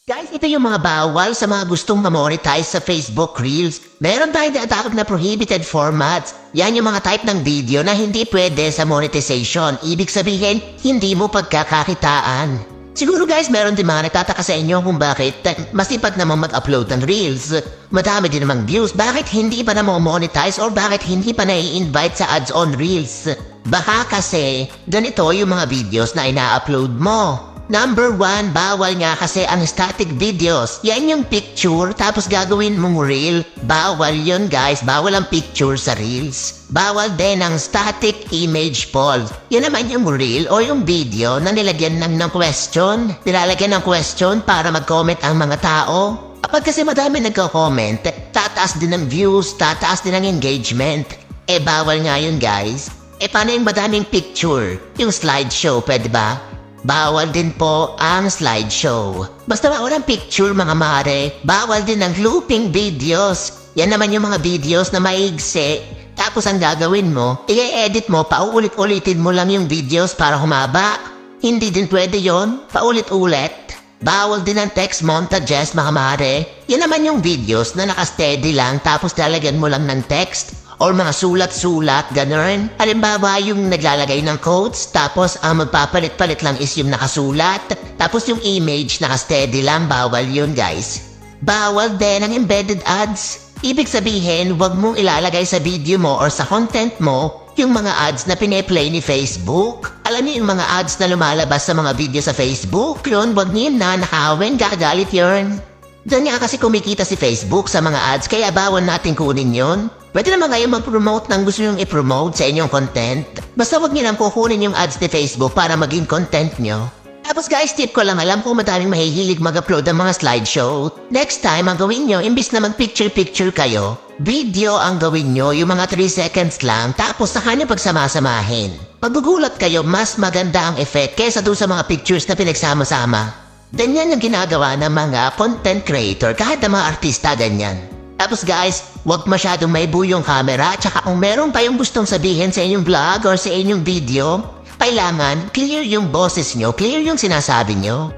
Guys, ito yung mga bawal sa mga gustong ma-monetize sa Facebook Reels. Meron tayong tinatawag na prohibited formats. Yan yung mga type ng video na hindi pwede sa monetization. Ibig sabihin, hindi mo pagkakakitaan. Siguro guys, meron din mga nagtataka sa inyo kung bakit masipag naman mag-upload ng Reels. Madami din namang views, bakit hindi pa na monetize or bakit hindi pa na-i-invite sa ads on Reels? Baka kasi ganito yung mga videos na ina-upload mo. Number 1, bawal nga kasi ang static videos. Yan yung picture tapos gagawin mong reel. Bawal yun guys, bawal ang picture sa reels. Bawal din ang static image poll. Yan naman yung reel o yung video na nilagyan ng question. Nilalagyan ng question para mag-comment ang mga tao. Kapag kasi madami nagko-comment, tataas din ng views, tataas din ng engagement. Bawal nga yun guys. Paano yung madaming picture? Yung slideshow, pwede ba? Bawal din po ang slideshow. Basta walang picture mga mare, bawal din ang looping videos. Yan naman yung mga videos na maigsi. Tapos ang gagawin mo, i-edit mo, paulit-ulitin mo lang yung videos para humaba. Hindi din pwede yon, paulit-ulit. Bawal din ang text montages mga mare. Yan naman yung videos na nakasteady lang tapos lalagyan mo lang ng text. Or mga sulat-sulat, ganun. Halimbawa yung naglalagay ng quotes, tapos ang magpapalit-palit lang is yung nakasulat. Tapos yung image, nakasteady lang, bawal yun guys. Bawal din ang embedded ads. Ibig sabihin, wag mong ilalagay sa video mo or sa content mo yung mga ads na pineplay ni Facebook. Alam niyo yung mga ads na lumalabas sa mga video sa Facebook? Yun, wag niyo na nakawin, gagalit yun. Diyan nga kasi kumikita si Facebook sa mga ads kaya bawal natin kunin yun. Pwede naman kayo mag-promote ng gusto nyong i-promote sa inyong content. Basta wag niyo lang kukunin yung ads ni Facebook para maging content nyo. Tapos guys, tip ko lang, alam ko madaming mahihilig mag-upload ng mga slideshow. Next time, ang gawin nyo, imbis na mag-picture-picture kayo, video ang gawin nyo, yung mga 3 seconds lang, tapos saka nyo pagsamasamahin. Paggugulat kayo, mas maganda ang effect kesa doon sa mga pictures na pinagsama-sama. Ganyan yung ginagawa ng mga content creator, kahit ng mga artista ganyan. Tapos guys, huwag masyadong may buyong camera, tsaka kung meron kayong gustong sabihin sa inyong vlog or sa inyong video, kailangan clear yung boses nyo, clear yung sinasabi nyo.